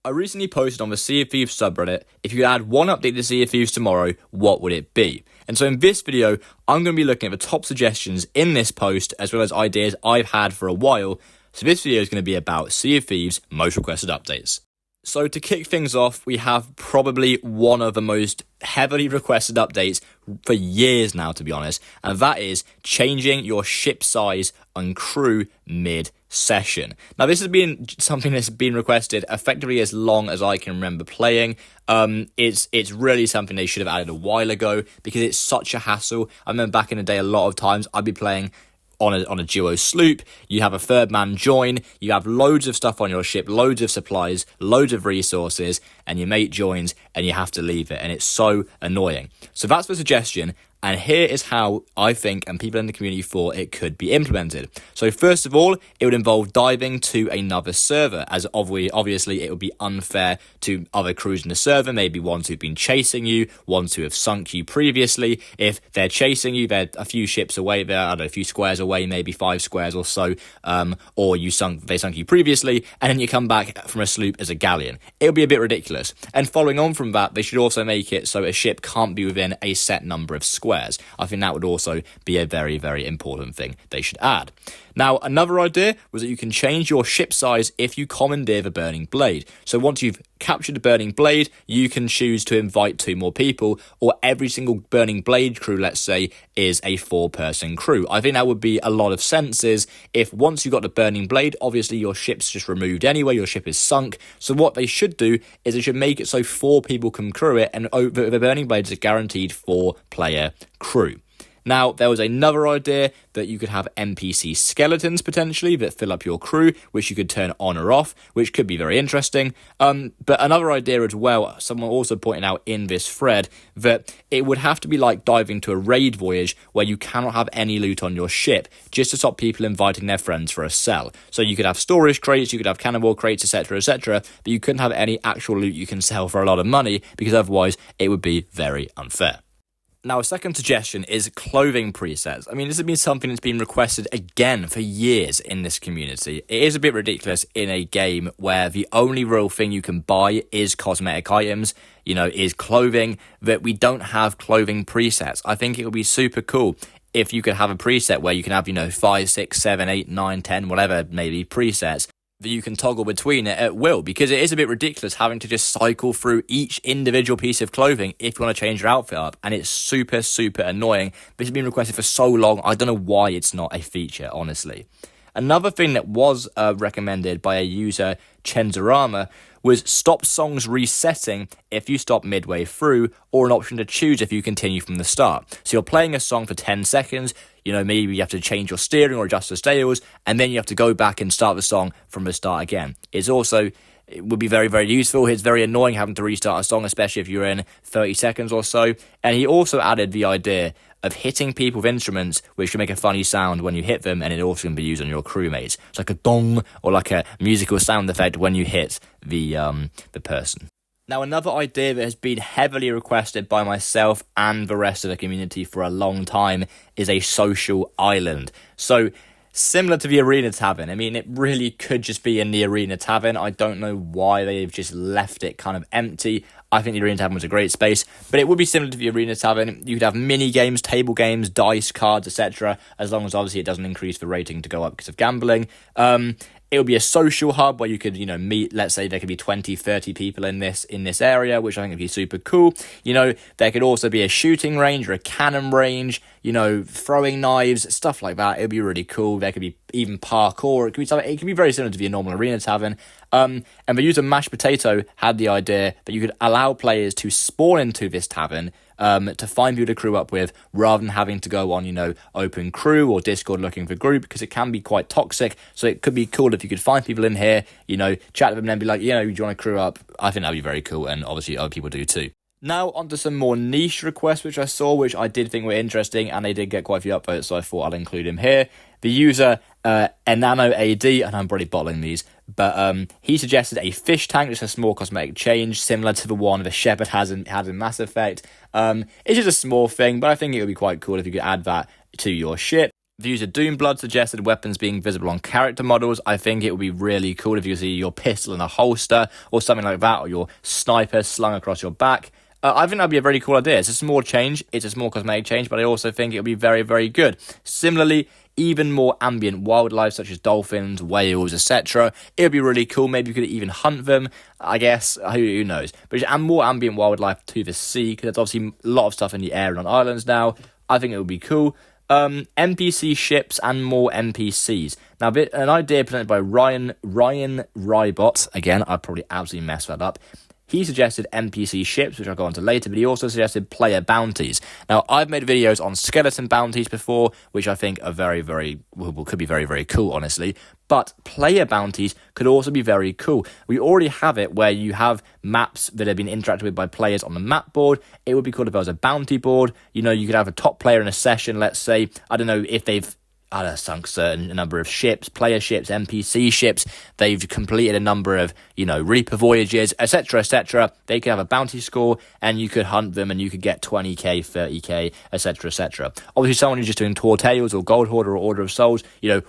I recently posted on the Sea of Thieves subreddit, if you could add one update to Sea of Thieves tomorrow, what would it be? And so in this video, I'm going to be looking at the top suggestions in this post, as well as ideas I've had for a while. So this video is going to be about Sea of Thieves' most requested updates. So to kick things off, we have probably one of the most heavily requested updates for years now, to be honest, and that is changing your ship size and crew mid-session. Now, this has been something that's been requested effectively as long as I can remember playing. It's really something they should have added a while ago because it's such a hassle. I remember back in the day, a lot of times I'd be playing on a duo sloop, you have a third man join, you have loads of stuff on your ship, loads of supplies, loads of resources, and your mate joins and you have to leave it, and it's so annoying. So that's the suggestion, and here is how I think and people in the community thought it could be implemented. So first of all, it would involve diving to another server, as obviously it would be unfair to other crews in the server, maybe ones who've been chasing you, ones who have sunk you previously. If they're chasing you, they're a few ships away, they're, I don't know, a few squares away, maybe 5 squares or so, or they sunk you previously, and then you come back from a sloop as a galleon. It would be a bit ridiculous. And following on from that, they should also make it so a ship can't be within a set number of squares. I think that would also be a very, very important thing they should add. Now, another idea was that you can change your ship size if you commandeer the Burning Blade. So once you've captured the Burning Blade, you can choose to invite 2 more people, or every single Burning Blade crew, let's say, is a 4-person crew. I think that would be a lot of senses if once you got the Burning Blade, obviously your ship's just removed anyway, your ship is sunk. So what they should do is they should make it so 4 people can crew it, and the Burning Blade is a guaranteed 4-player crew. Now, there was another idea that you could have NPC skeletons, potentially, that fill up your crew, which you could turn on or off, which could be very interesting. But another idea as well, someone also pointed out in this thread, that it would have to be like diving to a raid voyage where you cannot have any loot on your ship, just to stop people inviting their friends for a sell. So you could have storage crates, you could have cannonball crates, etc., but you couldn't have any actual loot you can sell for a lot of money, because otherwise it would be very unfair. Now, a second suggestion is clothing presets. I mean, this has been something that's been requested again for years in this community. It is a bit ridiculous in a game where the only real thing you can buy is cosmetic items, is clothing, that we don't have clothing presets. I think it would be super cool if you could have a preset where you can have, 5, 6, 7, 8, 9, 10, whatever, maybe presets, that you can toggle between it at will, because it is a bit ridiculous having to just cycle through each individual piece of clothing if you want to change your outfit up, and it's super, super annoying. This has been requested for so long, I don't know why it's not a feature, honestly. Another thing that was recommended by a user, Chenzarama, was stop songs resetting if you stop midway through, or an option to choose if you continue from the start. So you're playing a song for 10 seconds, maybe you have to change your steering or adjust the scales, and then you have to go back and start the song from the start again. It would be very, very useful. It's very annoying having to restart a song, especially if you're in 30 seconds or so. And he also added the idea of hitting people with instruments, which can make a funny sound when you hit them, and it also can be used on your crewmates. It's like a dong, or like a musical sound effect when you hit the person. Now, another idea that has been heavily requested by myself and the rest of the community for a long time is a social island. So, similar to the Arena Tavern. I mean, it really could just be in the Arena Tavern. I don't know why they've just left it kind of empty. I think the Arena Tavern was a great space, but it would be similar to the Arena Tavern. You could have mini games, table games, dice, cards, etc., as long as obviously it doesn't increase the rating to go up because of gambling. It would be a social hub where you could, meet, let's say there could be 20, 30 people in this area, which I think would be super cool. There could also be a shooting range or a cannon range, throwing knives, stuff like that. It would be really cool. There could be even parkour. It could be very similar to the normal Arena Tavern. And the user Mashed Potato had the idea that you could allow players to spawn into this tavern to find people to crew up with, rather than having to go on, Open Crew or Discord looking for group, because it can be quite toxic. So it could be cool if you could find people in here, chat to them and then be like, do you want to crew up? I think that'd be very cool, and obviously other people do too. Now onto some more niche requests which I saw, which I did think were interesting, and they did get quite a few upvotes, so I thought I'll include him here. The user Enano AD, and I'm probably bottling these, but he suggested a fish tank, just a small cosmetic change, similar to the one the Shepherd had in Mass Effect. It's just a small thing, but I think it would be quite cool if you could add that to your ship. Views of Doomblood suggested weapons being visible on character models. I think it would be really cool if you see your pistol in a holster or something like that, or your sniper slung across your back. I think that'd be a very cool idea. It's a small change, it's a small cosmetic change, but I also think it would be very, very good. Similarly, even more ambient wildlife such as dolphins, whales, etc. It would be really cool. Maybe you could even hunt them, I guess. Who knows? But just add more ambient wildlife to the sea, because there's obviously a lot of stuff in the air and on islands now. I think it would be cool. NPC ships and more NPCs. Now, an idea presented by Ryan Rybot. Again, I probably absolutely messed that up. He suggested NPC ships, which I'll go on to later, but he also suggested player bounties. Now, I've made videos on skeleton bounties before, which I think are could be very, very cool, honestly. But player bounties could also be very cool. We already have it where you have maps that have been interacted with by players on the map board. It would be cool if there was a bounty board. You know, you could have a top player in a session, let's say, I don't know, if they've sunk certain number of ships, player ships, NPC ships. They've completed a number of, Reaper voyages, etc., etc. They could have a bounty score, and you could hunt them, and you could get 20k, 30k, etc., etc. Obviously, someone who's just doing Tor Tales or Gold Hoarder or Order of Souls,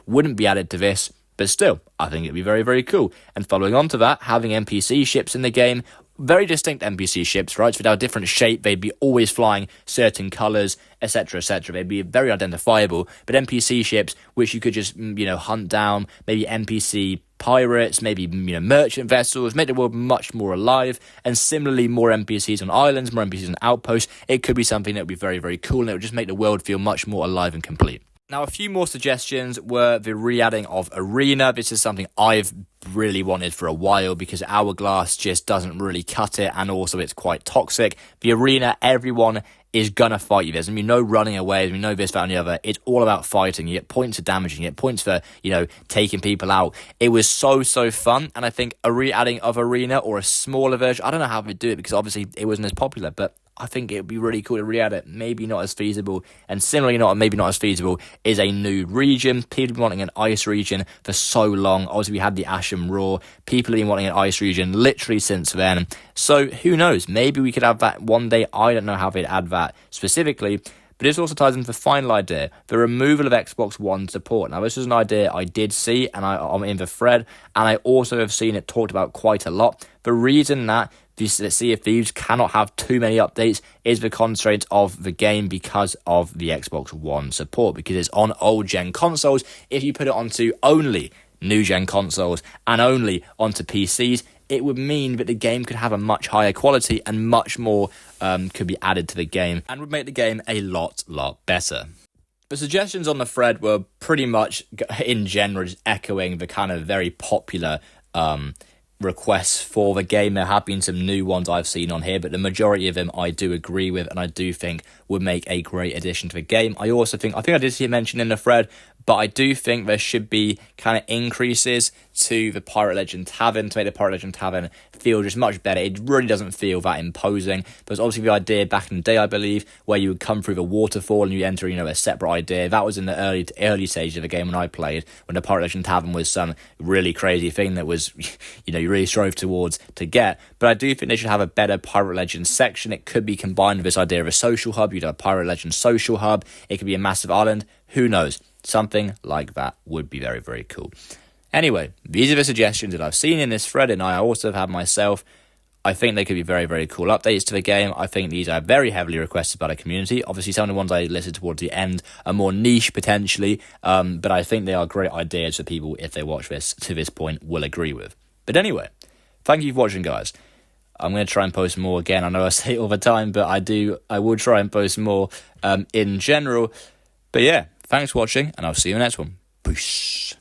wouldn't be added to this. But still, I think it'd be very, very cool. And following on to that, having NPC ships in the game, very distinct NPC ships, right? So they'd have a different shape, they'd be always flying certain colours, etc., etc. They'd be very identifiable. But NPC ships, which you could just, hunt down, maybe NPC pirates, maybe, merchant vessels, make the world much more alive. And similarly, more NPCs on islands, more NPCs on outposts. It could be something that would be very, very cool, and it would just make the world feel much more alive and complete. Now, a few more suggestions were the re-adding of Arena. This is something I've really wanted for a while because Hourglass just doesn't really cut it, and also it's quite toxic. The Arena, everyone is gonna fight you. There's gonna be no running away. There's gonna be no this, that, and the other. It's all about fighting. You get points for damaging. You get points for, taking people out. It was so fun, and I think a re-adding of Arena or a smaller version, I don't know how we'd do it because obviously it wasn't as popular, but I think it would be really cool to re-add it. Maybe not as feasible. And similarly, maybe not as feasible is a new region. People have been wanting an ice region for so long. Obviously, we had the Asham Raw. People have been wanting an ice region literally since then. So who knows? Maybe we could have that one day. I don't know how they'd add that specifically. But this also ties into the final idea, the removal of Xbox One support. Now, this is an idea I did see, and I'm in the thread, and I also have seen it talked about quite a lot. The reason that the Sea of Thieves cannot have too many updates is the constraints of the game because of the Xbox One support, because it's on old-gen consoles. If you put it onto only new-gen consoles and only onto PCs, it would mean that the game could have a much higher quality and much more could be added to the game and would make the game a lot better. The suggestions on the thread were pretty much, in general, just echoing the kind of very popular requests for the game. There have been some new ones I've seen on here, but the majority of them I do agree with and I do think would make a great addition to the game. I think I did see it mentioned in the thread, but I do think there should be kind of increases to the Pirate Legend Tavern to make the Pirate Legend Tavern feel just much better. It really doesn't feel that imposing. There's obviously the idea back in the day, I believe, where you would come through the waterfall and you enter, a separate idea. That was in the early stages of the game when I played, when the Pirate Legend Tavern was some really crazy thing that was, you really strove towards to get. But I do think they should have a better Pirate Legend section. It could be combined with this idea of a social hub. You'd have a Pirate Legend social hub. It could be a massive island. Who knows? Something like that would be very, very cool. Anyway, these are the suggestions that I've seen in this thread, and I also have had myself. I think they could be very, very cool updates to the game. I think these are very heavily requested by the community. Obviously, some of the ones I listed towards the end are more niche, potentially, but I think they are great ideas for people, if they watch this to this point, will agree with. But anyway, thank you for watching, guys. I'm going to try and post more again. I know I say it all the time, but I will try and post more in general. But yeah, thanks for watching, and I'll see you in the next one. Peace.